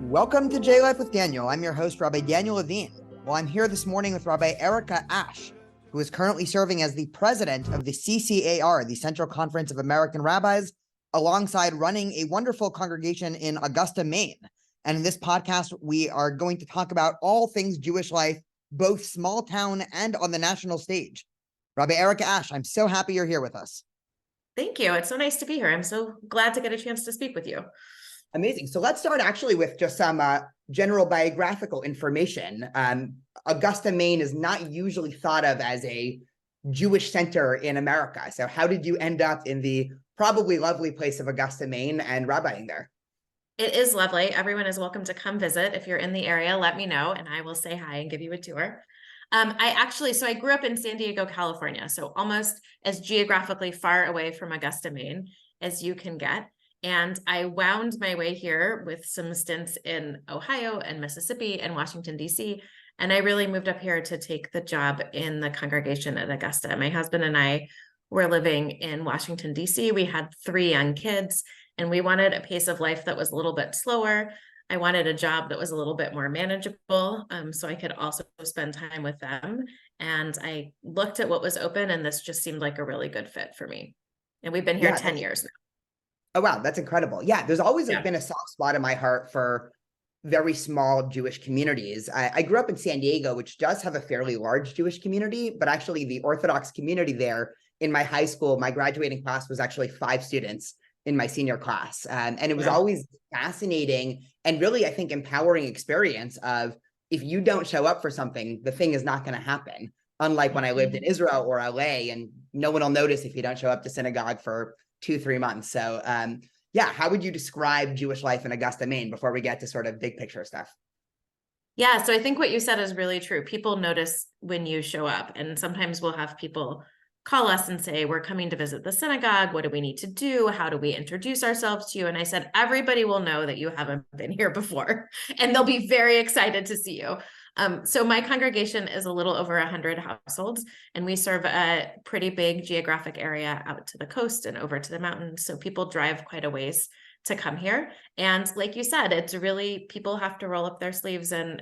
Welcome to J Life with Daniel. I'm your host, Rabbi Daniel Levine. Well, I'm here this morning with Rabbi Erica Asch, who is currently serving as the president of the CCAR, the Central Conference of American Rabbis, alongside running a wonderful congregation in Augusta, Maine. And in this podcast, we are going to talk about all things Jewish life, both small town and on the national stage. Rabbi Erica Asch, I'm so happy you're here with us. Thank you. It's so nice to be here. I'm so glad to get a chance to speak with you. Amazing. So let's start actually with just some general biographical information. Augusta, Maine is not usually thought of as a Jewish center in America. So how did you end up in the probably lovely place of Augusta, Maine and rabbiing there? It is lovely. Everyone is welcome to come visit. If you're in the area, let me know and I will say hi and give you a tour. I grew up in San Diego, California, so almost as geographically far away from Augusta, Maine as you can get. And I wound my way here with some stints in Ohio and Mississippi and Washington, D.C. And I really moved up here to take the job in the congregation at Augusta. My husband and I were living in Washington, D.C. We had 3 young kids, and we wanted a pace of life that was a little bit slower. I wanted a job that was a little bit more manageable, so I could also spend time with them. And I looked at what was open, and this just seemed like a really good fit for me. And we've been here 10 years now. Oh, wow. That's incredible. Yeah, there's always been a soft spot in my heart for very small Jewish communities. I grew up in San Diego, which does have a fairly large Jewish community, but actually the Orthodox community there in my high school, my graduating class was actually 5 students in my senior class. And it was always fascinating and really, I think, empowering experience of if you don't show up for something, the thing is not going to happen. Unlike when I lived in Israel or LA, and no one will notice if you don't show up to synagogue for 2-3 months. So how would you describe Jewish life in Augusta, Maine before we get to sort of big picture stuff? Yeah, so I think what you said is really true. People notice when you show up, and sometimes we'll have people call us and say, we're coming to visit the synagogue. What do we need to do? How do we introduce ourselves to you? And I said, everybody will know that you haven't been here before, and they'll be very excited to see you. So my congregation is a little over 100 households, and we serve a pretty big geographic area out to the coast and over to the mountains. So people drive quite a ways to come here. And like you said, it's really, people have to roll up their sleeves and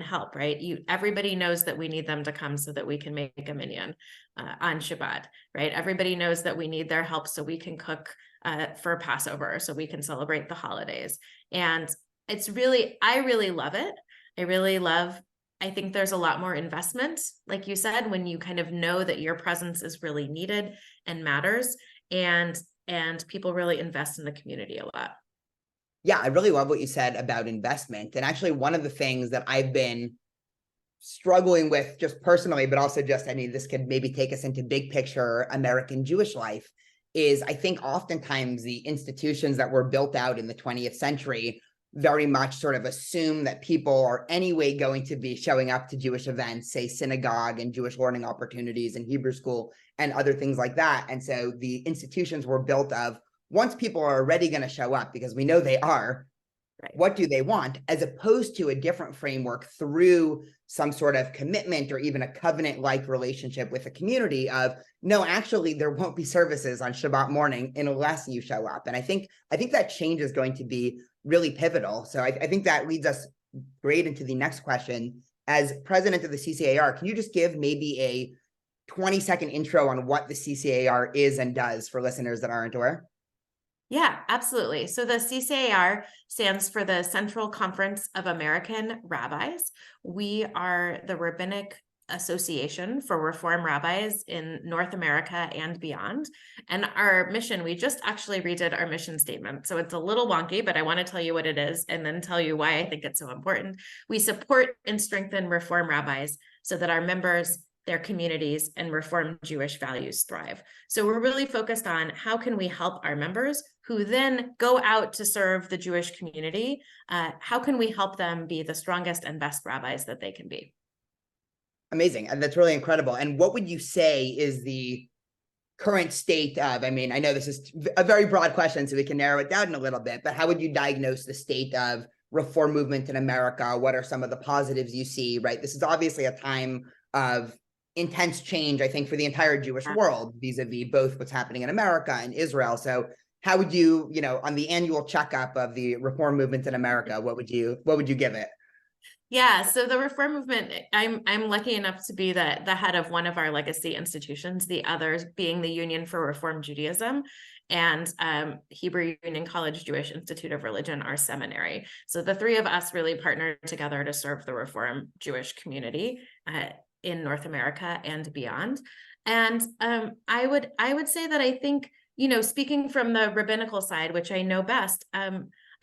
help, right? Everybody knows that we need them to come so that we can make a minyan on Shabbat, right? Everybody knows that we need their help so we can cook for Passover, so we can celebrate the holidays. And it's really, I really love it. I think there's a lot more investment, like you said, when you kind of know that your presence is really needed and matters, and people really invest in the community a lot. Yeah, I really love what you said about investment. And actually, one of the things that I've been struggling with just personally, but also just, this could maybe take us into big picture American Jewish life, is I think oftentimes the institutions that were built out in the 20th century very much sort of assume that people are anyway going to be showing up to Jewish events, say synagogue and Jewish learning opportunities and Hebrew school and other things like that. And so the institutions were built of, once people are already going to show up, because we know they are, right, what do they want? As opposed to a different framework through some sort of commitment or even a covenant-like relationship with the community of, no, actually, there won't be services on Shabbat morning unless you show up. And I think that change is going to be really pivotal. So I think that leads us great into the next question. As president of the CCAR, can you just give maybe a 20-second intro on what the CCAR is and does for listeners that aren't aware? Yeah, absolutely. So the CCAR stands for the Central Conference of American Rabbis. We are the rabbinic association for Reform rabbis in North America and beyond. And our mission, we just actually redid our mission statement. So it's a little wonky, but I want to tell you what it is and then tell you why I think it's so important. We support and strengthen Reform rabbis so that our members, their communities, and Reform Jewish values thrive. So we're really focused on how can we help our members who then go out to serve the Jewish community? How can we help them be the strongest and best rabbis that they can be? Amazing. And that's really incredible. And what would you say is the current state of, I know this is a very broad question, so we can narrow it down a little bit, but how would you diagnose the state of reform movement in America? What are some of the positives you see, right? This is obviously a time of intense change, I think, for the entire Jewish world, vis-a-vis both what's happening in America and Israel. So how would you, on the annual checkup of the reform movement in America, what would you give it? Yeah, so the reform movement, I'm lucky enough to be the head of one of our legacy institutions, the others being the Union for Reform Judaism and Hebrew Union College Jewish Institute of Religion, our seminary. So the three of us really partnered together to serve the Reform Jewish community in North America and beyond. And I would say that I think, speaking from the rabbinical side, which I know best,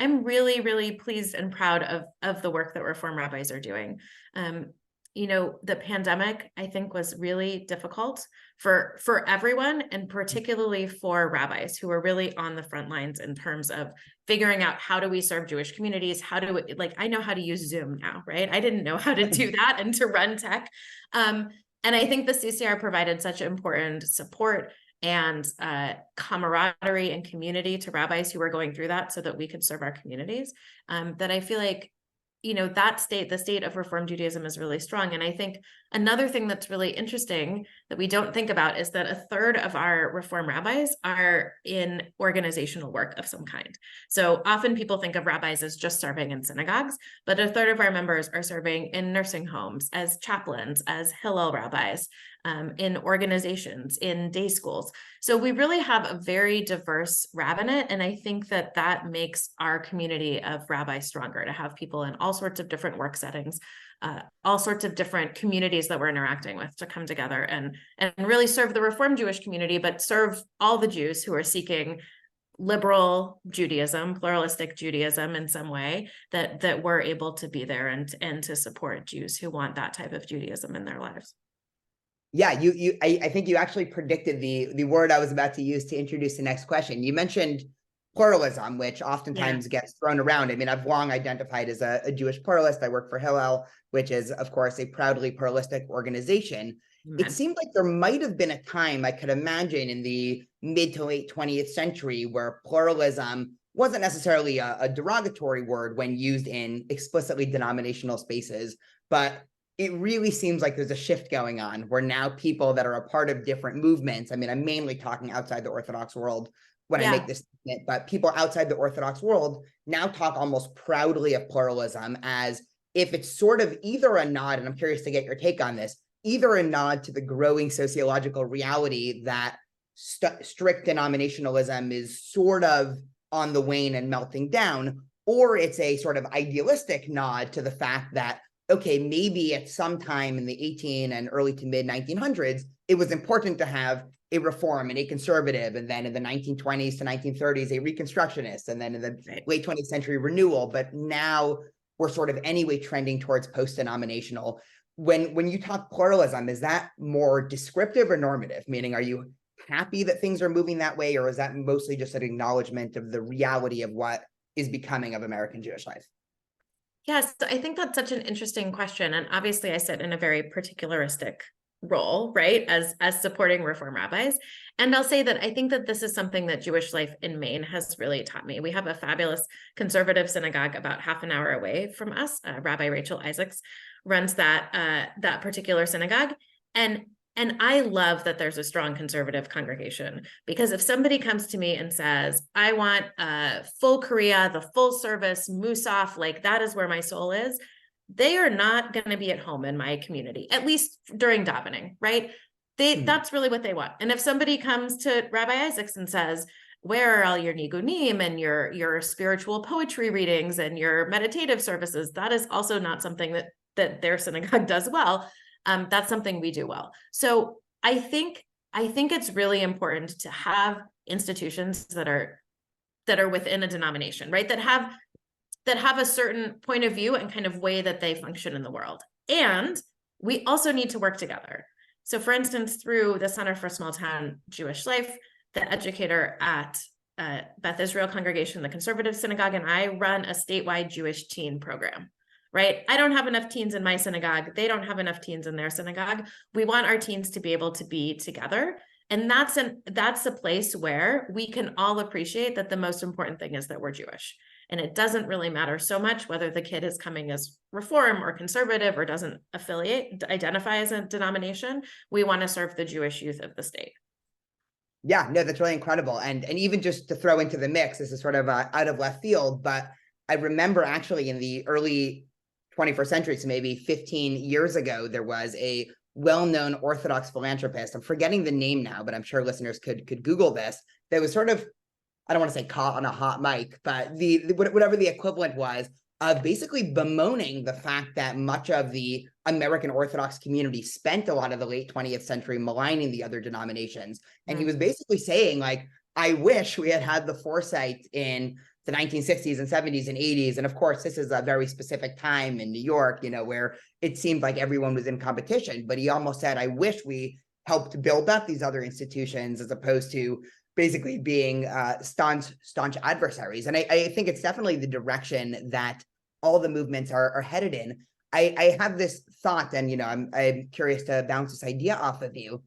I'm really, really pleased and proud of the work that Reform rabbis are doing. The pandemic, I think, was really difficult for everyone, and particularly for rabbis who are really on the front lines in terms of figuring out how do we serve Jewish communities? How do we, I know how to use Zoom now, right? I didn't know how to do that and to run tech. And I think the CCR provided such important support and camaraderie and community to rabbis who were going through that so that we could serve our communities, that I feel like, the state of Reform Judaism is really strong. And I think another thing that's really interesting that we don't think about is that a third of our Reform rabbis are in organizational work of some kind. So often people think of rabbis as just serving in synagogues, but a third of our members are serving in nursing homes, as chaplains, as Hillel rabbis, in organizations, in day schools. So we really have a very diverse rabbinate. And I think that makes our community of rabbis stronger, to have people in all sorts of different work settings, all sorts of different communities that we're interacting with, to come together and really serve the Reform Jewish community, but serve all the Jews who are seeking liberal Judaism, pluralistic Judaism in some way, that we're able to be there and to support Jews who want that type of Judaism in their lives. Yeah, I think you actually predicted the word I was about to use to introduce the next question. You mentioned pluralism, which oftentimes gets thrown around. I mean, I've long identified as a Jewish pluralist. I work for Hillel, which is, of course, a proudly pluralistic organization. Amen. It seemed like there might have been a time, I could imagine, in the mid to late 20th century where pluralism wasn't necessarily a derogatory word when used in explicitly denominational spaces, but it really seems like there's a shift going on where now people that are a part of different movements, I mean, I'm mainly talking outside the Orthodox world when I make this statement, but people outside the Orthodox world now talk almost proudly of pluralism as if it's sort of either a nod, and I'm curious to get your take on this, either a nod to the growing sociological reality that strict denominationalism is sort of on the wane and melting down, or it's a sort of idealistic nod to the fact that, okay, maybe at some time in the 18 and early to mid 1900s, it was important to have a reform and a conservative, and then in the 1920s to 1930s, a reconstructionist, and then in the late 20th century, renewal. But now we're sort of anyway trending towards post-denominational. When you talk pluralism, is that more descriptive or normative? Meaning, are you happy that things are moving that way, or is that mostly just an acknowledgement of the reality of what is becoming of American Jewish life? Yes, I think that's such an interesting question. And obviously I sit in a very particularistic role, right, as supporting Reform rabbis. And I'll say that I think that this is something that Jewish life in Maine has really taught me. We have a fabulous conservative synagogue about half an hour away from us. Rabbi Rachel Isaacs runs that particular synagogue. And I love that there's a strong conservative congregation, because if somebody comes to me and says, I want full Kriya, the full service, Musaf, like that is where my soul is, they are not going to be at home in my community, at least during davening, right? That's really what they want. And if somebody comes to Rabbi Isaacs and says, where are all your nigunim and your spiritual poetry readings and your meditative services, that is also not something that their synagogue does well. That's something we do well. So I think it's really important to have institutions that are within a denomination, right? That have a certain point of view and kind of way that they function in the world. And we also need to work together. So for instance, through the Center for Small Town Jewish Life, the educator at Beth Israel Congregation, the Conservative Synagogue, and I run a statewide Jewish teen program. Right? I don't have enough teens in my synagogue. They don't have enough teens in their synagogue. We want our teens to be able to be together. And that's a place where we can all appreciate that the most important thing is that we're Jewish. And it doesn't really matter so much whether the kid is coming as Reform or conservative or doesn't identify as a denomination. We want to serve the Jewish youth of the state. Yeah, no, that's really incredible. And even just to throw into the mix, this is sort of out of left field, but I remember actually in the early 21st century, so maybe 15 years ago, there was a well-known Orthodox philanthropist. I'm forgetting the name now, but I'm sure listeners could Google this. That was sort of, I don't want to say caught on a hot mic, but the whatever the equivalent was of basically bemoaning the fact that much of the American Orthodox community spent a lot of the late 20th century maligning the other denominations. And he was basically saying, like, I wish we had had the foresight in the 1960s and 70s and 80s. And of course, this is a very specific time in New York, where it seemed like everyone was in competition. But he almost said, I wish we helped build up these other institutions as opposed to basically being staunch adversaries. And I think it's definitely the direction that all the movements are headed in. I have this thought, and I'm curious to bounce this idea off of you,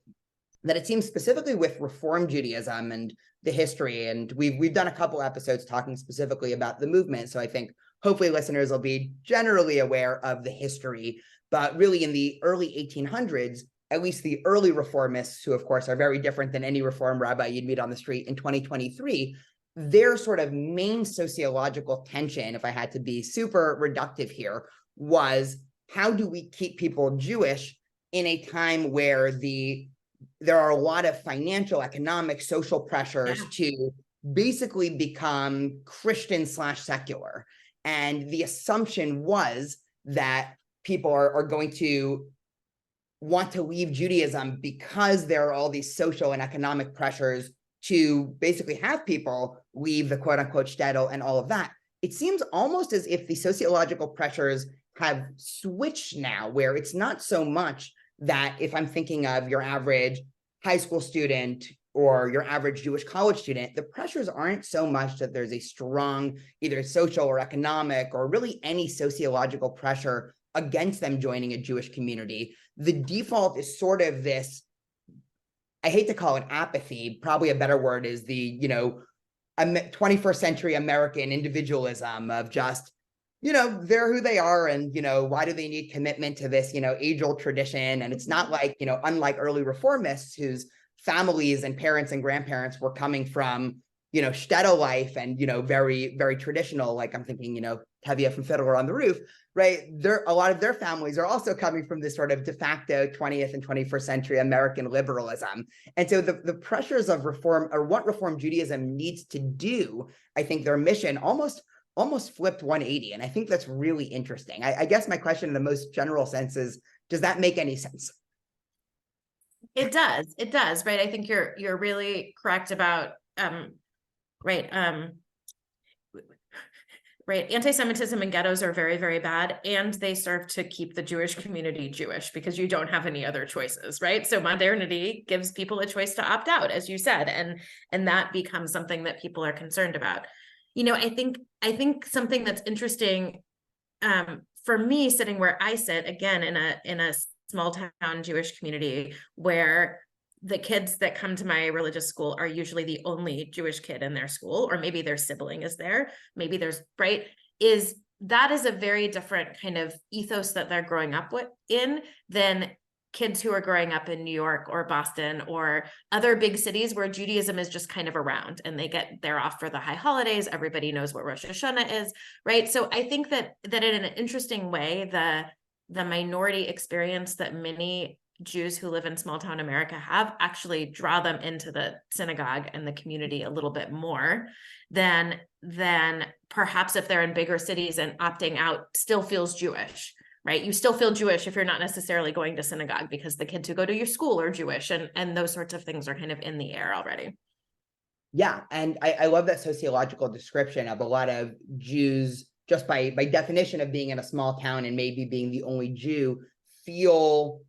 that it seems specifically with Reform Judaism and the history, and we've done a couple episodes talking specifically about the movement. So I think hopefully listeners will be generally aware of the history. But really in the early 1800s, at least the early reformists, who of course are very different than any Reform rabbi you'd meet on the street in 2023, their sort of main sociological tension, if I had to be super reductive here, was how do we keep people Jewish in a time where there are a lot of financial, economic, social pressures to basically become Christian/secular. And the assumption was that people are going to want to leave Judaism because there are all these social and economic pressures to basically have people leave the quote unquote shtetl and all of that. It seems almost as if the sociological pressures have switched now, where it's not so much that if I'm thinking of your average high school student or your average Jewish college student, the pressures aren't so much that there's a strong either social or economic or really any sociological pressure against them joining a Jewish community. The default is sort of this, I hate to call it apathy, probably a better word is the, 21st century American individualism of just, they're who they are. And, why do they need commitment to this, age-old tradition? And it's not like, unlike early reformists whose families and parents and grandparents were coming from, shtetl life and, very, very traditional, like I'm thinking, Tevye from Fiddler on the Roof, right? A lot of their families are also coming from this sort of de facto 20th and 21st century American liberalism. And so the pressures of reform, or what Reform Judaism needs to do, I think their mission almost flipped 180. And I think that's really interesting. I guess my question in the most general sense is, does that make any sense? It does, right? I think you're really correct about, right. Anti-Semitism and ghettos are very, very bad, and they serve to keep the Jewish community Jewish because you don't have any other choices, right? So modernity gives people a choice to opt out, as you said, and that becomes something that people are concerned about. I think something that's interesting for me, sitting where I sit, again in a small town Jewish community where the kids that come to my religious school are usually the only Jewish kid in their school, or maybe their sibling is there, maybe there's, right, that is a very different kind of ethos that they're growing up in than kids who are growing up in New York or Boston or other big cities where Judaism is just kind of around and they're off for the high holidays. Everybody knows what Rosh Hashanah is, right? So I think that in an interesting way, the minority experience that many Jews who live in small town America have actually draw them into the synagogue and the community a little bit more than perhaps if they're in bigger cities and opting out still feels Jewish, right? You still feel Jewish if you're not necessarily going to synagogue because the kids who go to your school are Jewish, and those sorts of things are kind of in the air already. Yeah, and I love that sociological description of a lot of Jews, just by definition of being in a small town and maybe being the only Jew, feel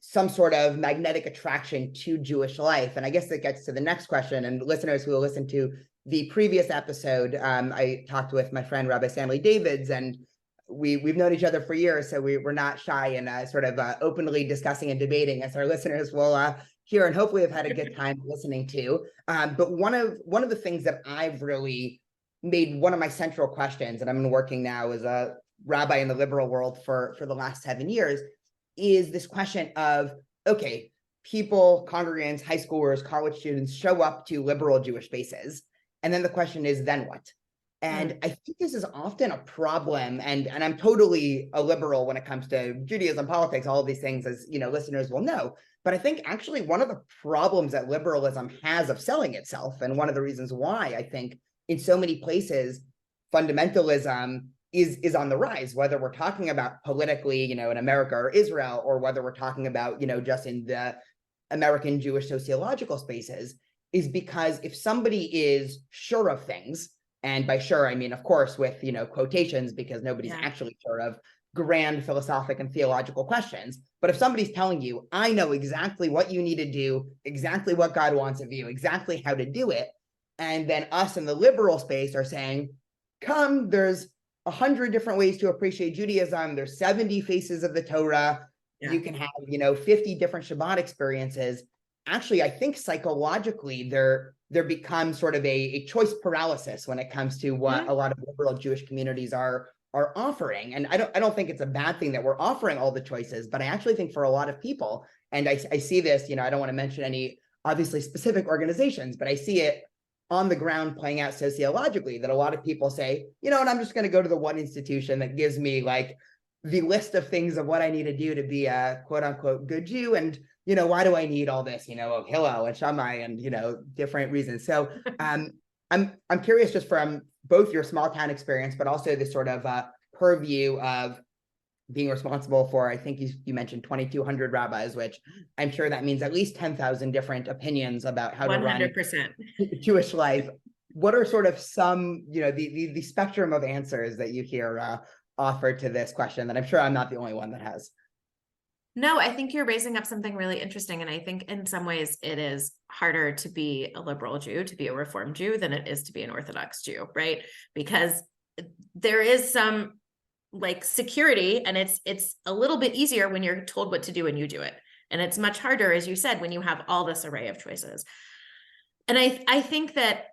some sort of magnetic attraction to Jewish life. And I guess that gets to the next question. And listeners who will listen to the previous episode, I talked with my friend Rabbi Stanley Davids, and we've known each other for years, so we're not shy in sort of openly discussing and debating, as our listeners will hear and hopefully have had a good time listening to. But one of the things that I've really made one of my central questions, and I'm working now as a rabbi in the liberal world for the last 7 years, is this question of, okay, people, congregants, high schoolers, college students show up to liberal Jewish spaces. And then the question is, then what? And I think this is often a problem. And I'm totally a liberal when it comes to Judaism, politics, all of these things, as listeners will know. But I think actually one of the problems that liberalism has of selling itself, and one of the reasons why I think in so many places fundamentalism is on the rise, whether we're talking about politically, in America or Israel, or whether we're talking about, just in the American Jewish sociological spaces, is because if somebody is sure of things, and by sure, I mean, of course, with, quotations, because nobody's actually sure of grand philosophic and theological questions. But if somebody's telling you, I know exactly what you need to do, exactly what God wants of you, exactly how to do it, and then us in the liberal space are saying, come, there's 100 different ways to appreciate Judaism. There's 70 faces of the Torah. You can have, 50 different Shabbat experiences. Actually, I think psychologically there becomes sort of a choice paralysis when it comes to what a lot of liberal Jewish communities are offering. And I don't think it's a bad thing that we're offering all the choices, but I actually think for a lot of people, and I see this, I don't want to mention any obviously specific organizations, but I see it on the ground playing out sociologically, that a lot of people say, and I'm just going to go to the one institution that gives me like the list of things of what I need to do to be a quote unquote good Jew. And, why do I need all this, of Hillel and Shammai and, different reasons. So I'm curious just from both your small town experience, but also this sort of purview of being responsible for, I think you mentioned 2,200 rabbis, which I'm sure that means at least 10,000 different opinions about how 100%. To run Jewish life. What are sort of some, the spectrum of answers that you hear offered to this question that I'm sure I'm not the only one that has? No, I think you're raising up something really interesting. And I think in some ways it is harder to be a liberal Jew, to be a Reform Jew, than it is to be an Orthodox Jew, right? Because there is some like security, and it's a little bit easier when you're told what to do and you do it. And it's much harder, as you said, when you have all this array of choices. And I think that,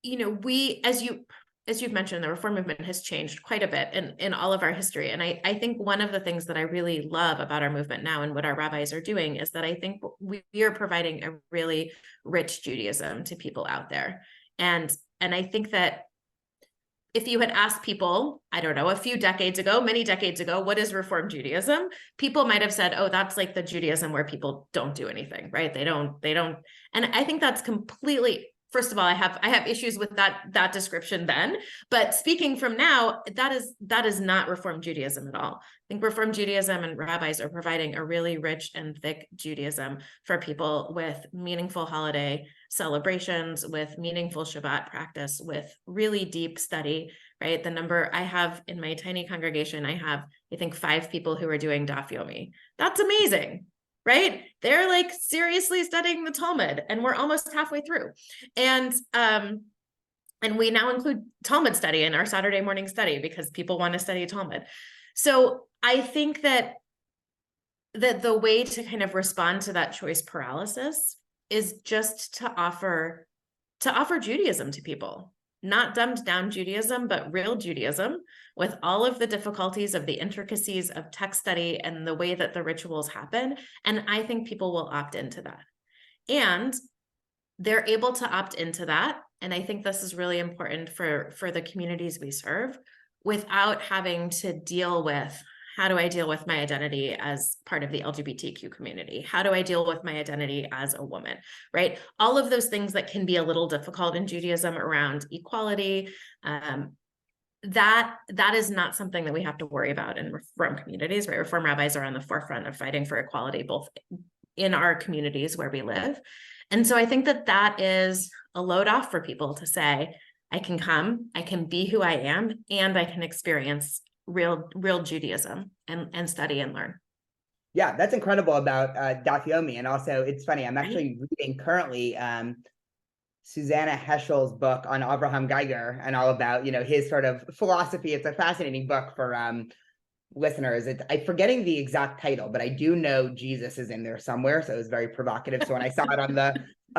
we, as you've mentioned, the Reform movement has changed quite a bit in all of our history. And I think one of the things that I really love about our movement now and what our rabbis are doing is that I think we are providing a really rich Judaism to people out there. And I think that if you had asked people, I don't know, many decades ago, what is Reform Judaism? People might have said, oh, that's like the Judaism where people don't do anything, right? They don't. And I think that's completely, first of all, I have issues with that description then, but speaking from now, that is not Reform Judaism at all. I think Reform Judaism and rabbis are providing a really rich and thick Judaism for people with meaningful holiday celebrations, with meaningful Shabbat practice, with really deep study, right? The number I have in my tiny congregation, I think 5 people who are doing Daf Yomi. That's amazing. Right? They're like seriously studying the Talmud, and we're almost halfway through. And we now include Talmud study in our Saturday morning study because people want to study Talmud. So I think that the way to kind of respond to that choice paralysis is just to offer Judaism to people. Not dumbed down Judaism, but real Judaism with all of the difficulties of the intricacies of text study and the way that the rituals happen. And I think people will opt into that. And they're able to opt into that. And I think this is really important for the communities we serve without having to deal with, how do I deal with my identity as part of the LGBTQ community? How do I deal with my identity as a woman, right? All of those things that can be a little difficult in Judaism around equality, that is not something that we have to worry about in Reform communities, right? Reform rabbis are on the forefront of fighting for equality, both in our communities where we live. And so I think that is a load off for people to say, I can come, I can be who I am, and I can experience real Judaism and study and learn. Yeah, that's incredible about Daf Yomi. And also, it's funny, I'm actually reading currently Susanna Heschel's book on Abraham Geiger and all about, his sort of philosophy. It's a fascinating book for listeners. I'm forgetting the exact title, but I do know Jesus is in there somewhere. So it was very provocative. So when I saw it on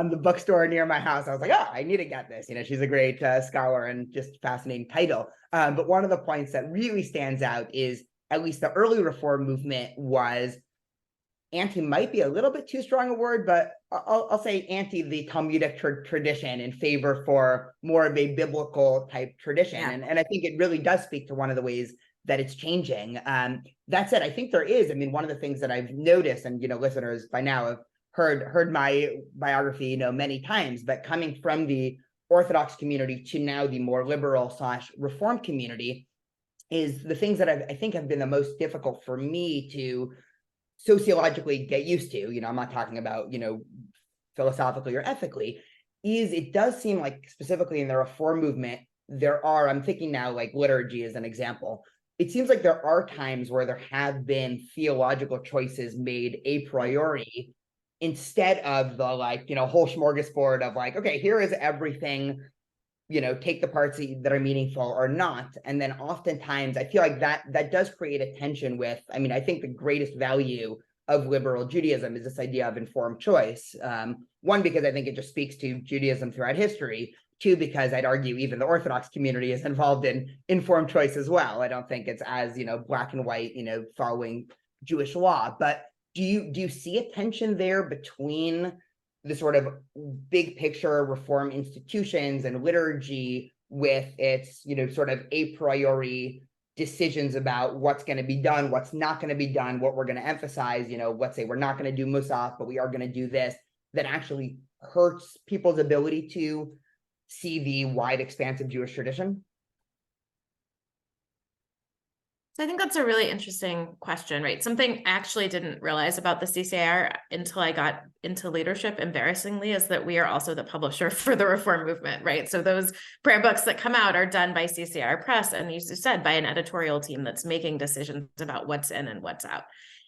the bookstore near my house, I was like, oh, I need to get this. She's a great scholar and just fascinating title. But one of the points that really stands out is at least the early Reform movement was anti might be a little bit too strong a word, but I'll say anti the Talmudic tradition in favor for more of a biblical type tradition. Yeah. And I think it really does speak to one of the ways that it's changing. That said, I think there is, I mean, one of the things that I've noticed, and, listeners by now have heard my biography, many times, but coming from the Orthodox community to now the more liberal / Reform community, is the things that I think have been the most difficult for me to sociologically get used to, I'm not talking about, philosophically or ethically, is it does seem like specifically in the Reform movement, I'm thinking now like liturgy as an example. It seems like there are times where there have been theological choices made a priori instead of the whole smorgasbord of okay, here is everything, take the parts that are meaningful or not. And then oftentimes I feel like that does create a tension with, I think the greatest value of liberal Judaism is this idea of informed choice. One, because I think it just speaks to Judaism throughout history. Two, because I'd argue even the Orthodox community is involved in informed choice as well. I don't think it's as, black and white, following Jewish law. But do you see a tension there between the sort of big picture Reform institutions and liturgy with its, sort of a priori decisions about what's going to be done, what's not going to be done, what we're going to emphasize, let's say we're not going to do Musaf, but we are going to do this, that actually hurts people's ability to see the wide expanse of Jewish tradition? So I think that's a really interesting question, right? Something I actually didn't realize about the CCAR until I got into leadership, embarrassingly, is that we are also the publisher for the Reform movement, right? So those prayer books that come out are done by CCAR Press, and as you said, by an editorial team that's making decisions about what's in and what's out.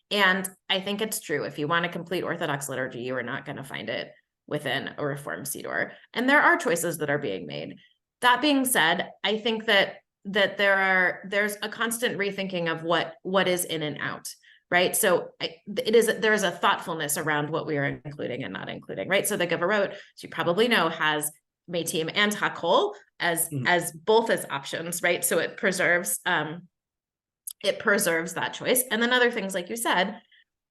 And I think it's true. If you want a complete Orthodox liturgy, you are not going to find it within a Reform Siddur. And there are choices that are being made. That being said, I think that there's a constant rethinking of what is in and out, right? So there's a thoughtfulness around what we are including and not including, right? So the Gevarot, as you probably know, has Meitim and Hakol as both as options, right? So it preserves that choice. And then other things, like you said,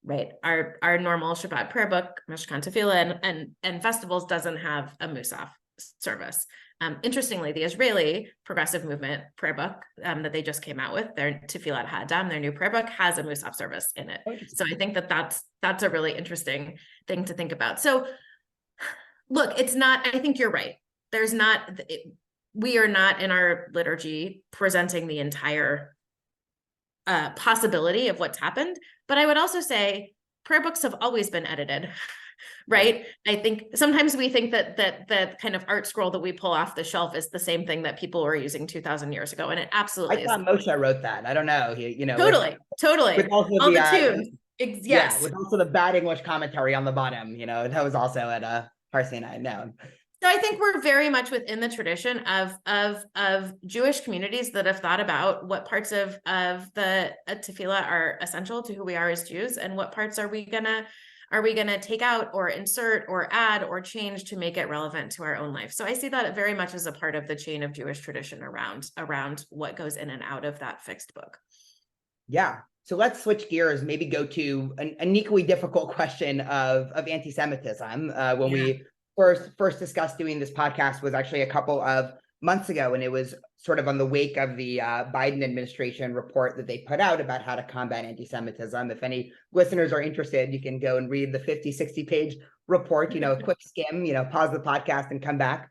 right, our normal Shabbat prayer book, Mishkan Tefillah, and festivals doesn't have a Musaf service. Interestingly, the Israeli progressive movement prayer book that they just came out with, their Tefillat Ha'adam, their new prayer book, has a Musaf service in it. So I think that's a really interesting thing to think about. So look, it's not, I think you're right. We are not in our liturgy presenting the entire possibility of what's happened. But I would also say prayer books have always been edited. Right. I think sometimes we think that the kind of art scroll that we pull off the shelf is the same thing that people were using 2,000 years ago. And it absolutely is. I thought Moshe wrote that. I don't know. Totally. With also all the tunes. Yes. Yeah, with also the bad English commentary on the bottom, that was also at Har Sinai. No. So I think we're very much within the tradition of Jewish communities that have thought about what parts of the tefillah are essential to who we are as Jews, and what parts are we gonna take out or insert or add or change to make it relevant to our own life. So I see that very much as a part of the chain of Jewish tradition around what goes in and out of that fixed book. Yeah. So let's switch gears, maybe go to an equally difficult question of anti-Semitism. When we first discussed doing this podcast was actually a couple of months ago, and it was sort of on the wake of the Biden administration report that they put out about how to combat anti-Semitism. If any listeners are interested, you can go and read the 50, 60 page report, a quick skim, pause the podcast and come back.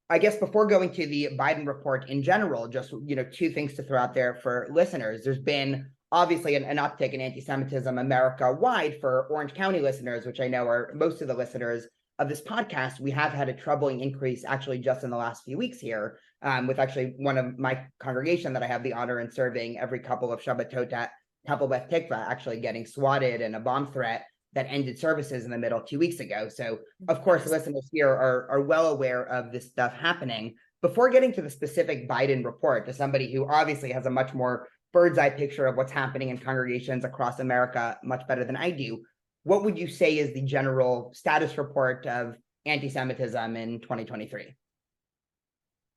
I guess before going to the Biden report in general, just, two things to throw out there for listeners. There's been obviously an uptick in anti-Semitism America-wide. For Orange County listeners, which I know are most of the listeners of this podcast, we have had a troubling increase actually just in the last few weeks here, with actually one of my congregation that I have the honor in serving every couple of Shabbatot at Temple Beth Tikva actually getting swatted in a bomb threat that ended services in the middle 2 weeks ago. So of course, listeners here are well aware of this stuff happening. Before getting to the specific Biden report, to somebody who obviously has a much more bird's eye picture of what's happening in congregations across America much better than I do, what would you say is the general status report of anti-Semitism in 2023?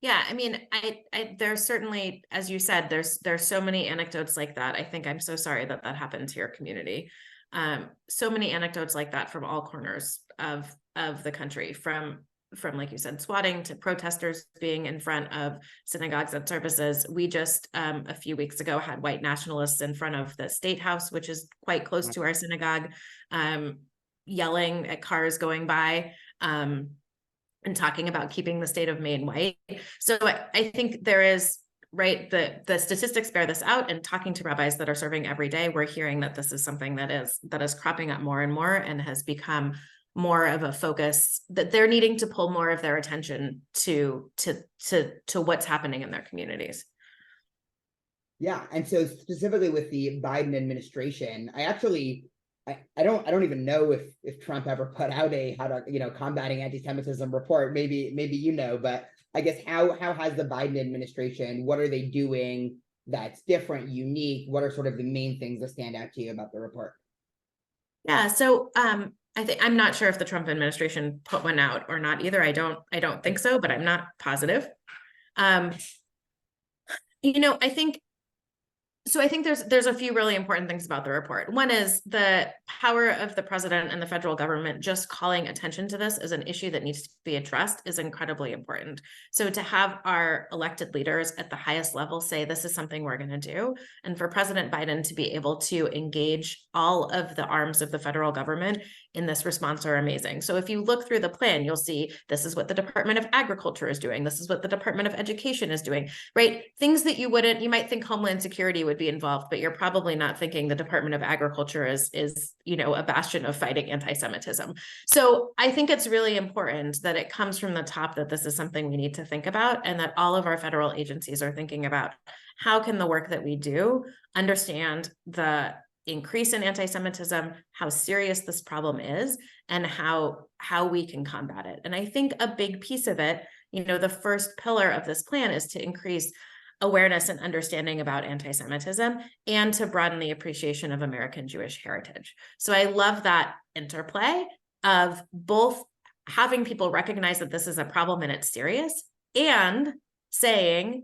Yeah, I mean, there's certainly, as you said, there's so many anecdotes like that. I think I'm so sorry that that happened to your community. So many anecdotes like that from all corners of the country, from like you said, swatting to protesters being in front of synagogues and services. We just a few weeks ago had white nationalists in front of the State House, which is quite close to our synagogue, yelling at cars going by. And talking about keeping the state of Maine white. So I think there is, right, the statistics bear this out, and talking to rabbis that are serving every day, we're hearing that this is something that is cropping up more and more and has become more of a focus, that they're needing to pull more of their attention to what's happening in their communities. Yeah, and so specifically with the Biden administration, I don't even know if Trump ever put out a how to, combating anti-Semitism report. Maybe but I guess how has the Biden administration, what are they doing that's different, unique? What are sort of the main things that stand out to you about the report? Yeah, so I'm not sure if the Trump administration put one out or not either. I don't think so, but I'm not positive. I think So I think there's a few really important things about the report. One is the power of the president and the federal government just calling attention to this as an issue that needs to be addressed is incredibly important. So to have our elected leaders at the highest level say this is something we're going to do, and for President Biden to be able to engage all of the arms of the federal government in this response are amazing. So if you look through the plan, you'll see this is what the Department of Agriculture is doing. This is what the Department of Education is doing, right? Things that you might think Homeland Security would be involved, but you're probably not thinking the Department of Agriculture is a bastion of fighting anti-Semitism. So I think it's really important that it comes from the top that this is something we need to think about, and that all of our federal agencies are thinking about how can the work that we do understand the increase in anti-Semitism, how serious this problem is, and how we can combat it. And I think a big piece of it, the first pillar of this plan is to increase awareness and understanding about anti-Semitism and to broaden the appreciation of American Jewish heritage. So I love that interplay of both having people recognize that this is a problem and it's serious, and saying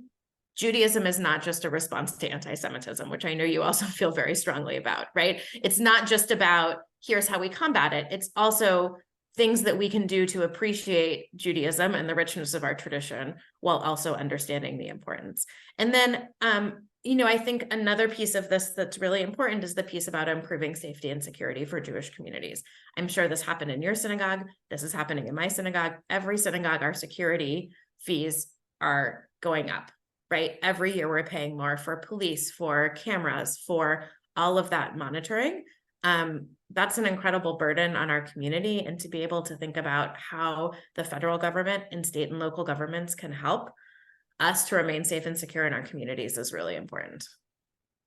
Judaism is not just a response to anti-Semitism, which I know you also feel very strongly about, right? It's not just about here's how we combat it. It's also things that we can do to appreciate Judaism and the richness of our tradition while also understanding the importance. And then, I think another piece of this that's really important is the piece about improving safety and security for Jewish communities. I'm sure this happened in your synagogue. This is happening in my synagogue. Every synagogue, our security fees are going up, right? Every year we're paying more for police, for cameras, for all of that monitoring. That's an incredible burden on our community, and to be able to think about how the federal government and state and local governments can help us to remain safe and secure in our communities is really important.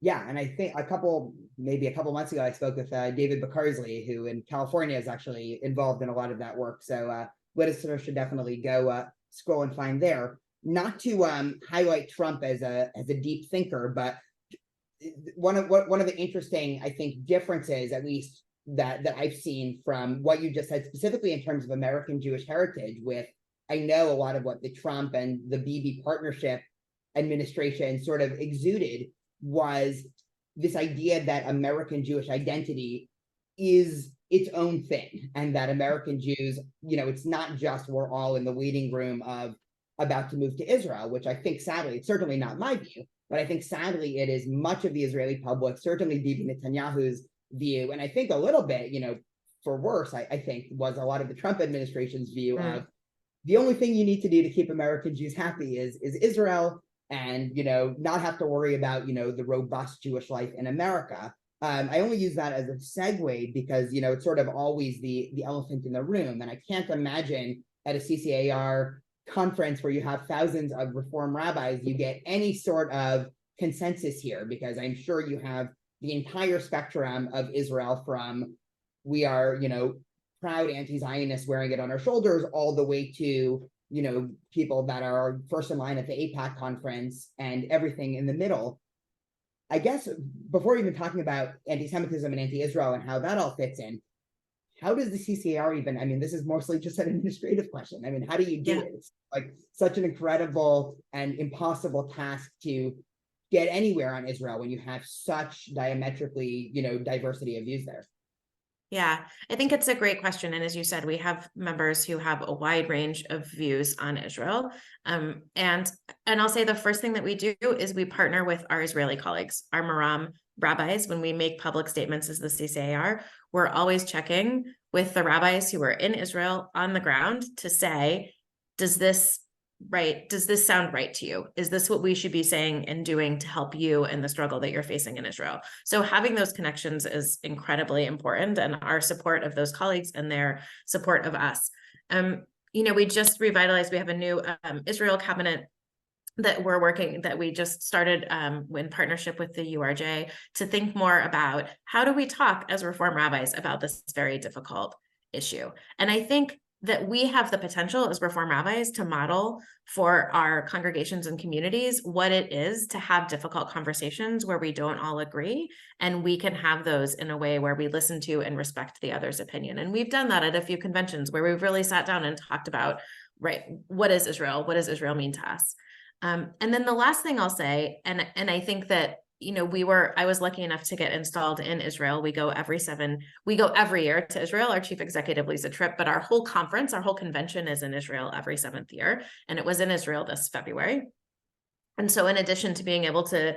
Yeah, and I think a couple months ago, I spoke with David Bacarsley, who in California is actually involved in a lot of that work. So listeners should definitely go scroll and find there. Not to highlight Trump as a deep thinker, but one of the interesting, I think, differences, at least that I've seen from what you just said, specifically in terms of American Jewish heritage, with I know a lot of what the Trump and the Bibi partnership administration sort of exuded was this idea that American Jewish identity is its own thing, and that American Jews, it's not just we're all in the waiting room of about to move to Israel, which I think sadly, it's certainly not my view, but I think sadly it is much of the Israeli public, certainly Bibi Netanyahu's view, and I think a little bit, for worse, I think was a lot of the Trump administration's view of the only thing you need to do to keep American Jews happy is Israel, and not have to worry about the robust Jewish life in America. I only use that as a segue because it's sort of always the elephant in the room, and I can't imagine at a CCAR conference where you have thousands of Reform rabbis, you get any sort of consensus here, because I'm sure you have the entire spectrum of Israel, from we are, proud anti-Zionists wearing it on our shoulders, all the way to, people that are first in line at the AIPAC conference and everything in the middle. I guess before even talking about anti-Semitism and anti-Israel and how that all fits in, how does the CCAR even, I mean, this is mostly just an administrative question. I mean, how do you do it? It's like such an incredible and impossible task to get anywhere on Israel when you have such diametrically, diversity of views there. Yeah, I think it's a great question. And as you said, we have members who have a wide range of views on Israel. And I'll say the first thing that we do is we partner with our Israeli colleagues, our Maram rabbis. When we make public statements as the CCAR, we're always checking with the rabbis who are in Israel on the ground to say, does this sound right to you? Is this what we should be saying and doing to help you in the struggle that you're facing in Israel? So having those connections is incredibly important, and our support of those colleagues and their support of us. We just revitalized, we have a new Israel cabinet that we just started in partnership with the URJ to think more about how do we talk as Reform rabbis about this very difficult issue. And I think that we have the potential as Reform rabbis to model for our congregations and communities what it is to have difficult conversations where we don't all agree, and we can have those in a way where we listen to and respect the other's opinion. And we've done that at a few conventions where we've really sat down and talked about, what is Israel? What does Israel mean to us? And then the last thing I'll say, and I think that I was lucky enough to get installed in Israel. We go every year to Israel. Our chief executive leads a trip, but our whole convention is in Israel every 7th year. And it was in Israel this February. And so in addition to being able to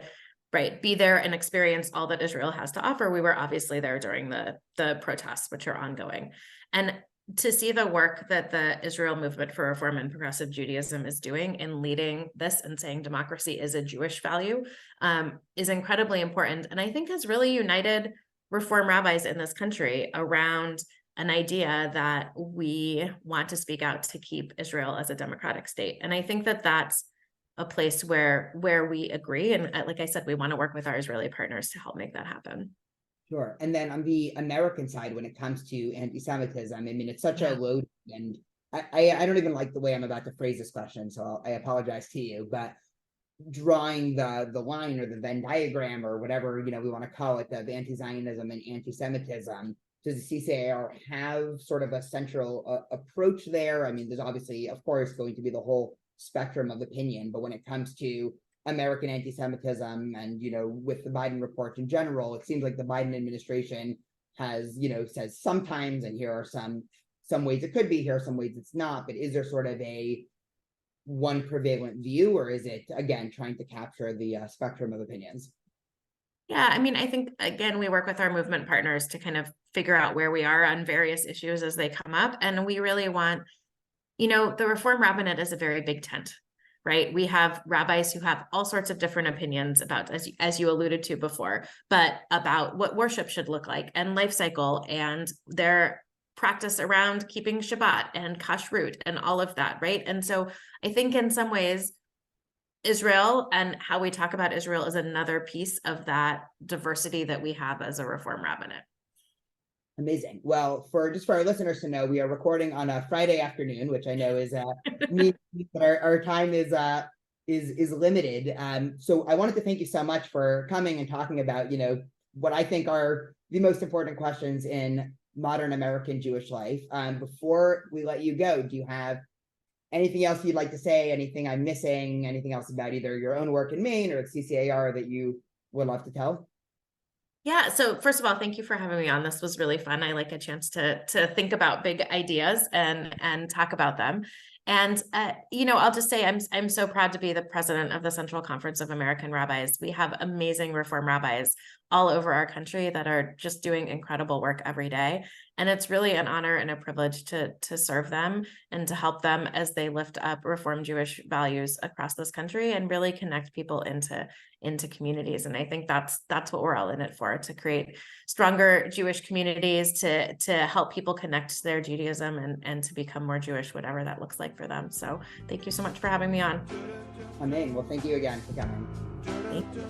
be there and experience all that Israel has to offer, we were obviously there during the protests, which are ongoing. And to see the work that the Israel Movement for Reform and Progressive Judaism is doing in leading this and saying democracy is a Jewish value is incredibly important. And I think has really united Reform rabbis in this country around an idea that we want to speak out to keep Israel as a democratic state. And I think that that's a place where we agree. And like I said, we want to work with our Israeli partners to help make that happen. Sure. And then on the American side, when it comes to anti-Semitism, I mean, it's such a load, and I don't even like the way I'm about to phrase this question, so I apologize to you, but drawing the line or the Venn diagram or whatever, we want to call it, the anti-Zionism and anti-Semitism, does the CCAR have sort of a central approach there? I mean, there's obviously, of course, going to be the whole spectrum of opinion, but when it comes to American anti-Semitism and, with the Biden report in general, it seems like the Biden administration has, says sometimes, and here are some ways it could be, here are some ways it's not, but is there sort of a one prevalent view, or is it, again, trying to capture the spectrum of opinions? Yeah, I mean, I think, again, we work with our movement partners to kind of figure out where we are on various issues as they come up. And we really want, the Reform Rabbinate is a very big tent. Right? We have rabbis who have all sorts of different opinions about, as you alluded to before, but about what worship should look like and life cycle and their practice around keeping Shabbat and kashrut and all of that, right? And so I think in some ways, Israel and how we talk about Israel is another piece of that diversity that we have as a Reform Rabbinate. Amazing. Well, for our listeners to know, we are recording on a Friday afternoon, which I know is but our time is limited. So I wanted to thank you so much for coming and talking about, what I think are the most important questions in modern American Jewish life. Before we let you go, do you have anything else you'd like to say? Anything I'm missing? Anything else about either your own work in Maine or at CCAR that you would love to tell? Yeah. So first of all, thank you for having me on. This was really fun. I like a chance to think about big ideas and talk about them. And I'll just say I'm so proud to be the president of the Central Conference of American Rabbis. We have amazing Reform rabbis all over our country that are just doing incredible work every day. And it's really an honor and a privilege to serve them and to help them as they lift up Reform Jewish values across this country and really connect people into communities. And I think that's what we're all in it for, to create stronger Jewish communities, to help people connect to their Judaism and to become more Jewish, whatever that looks like for them. So thank you so much for having me on. Amen. Well, thank you again for coming. Thank you.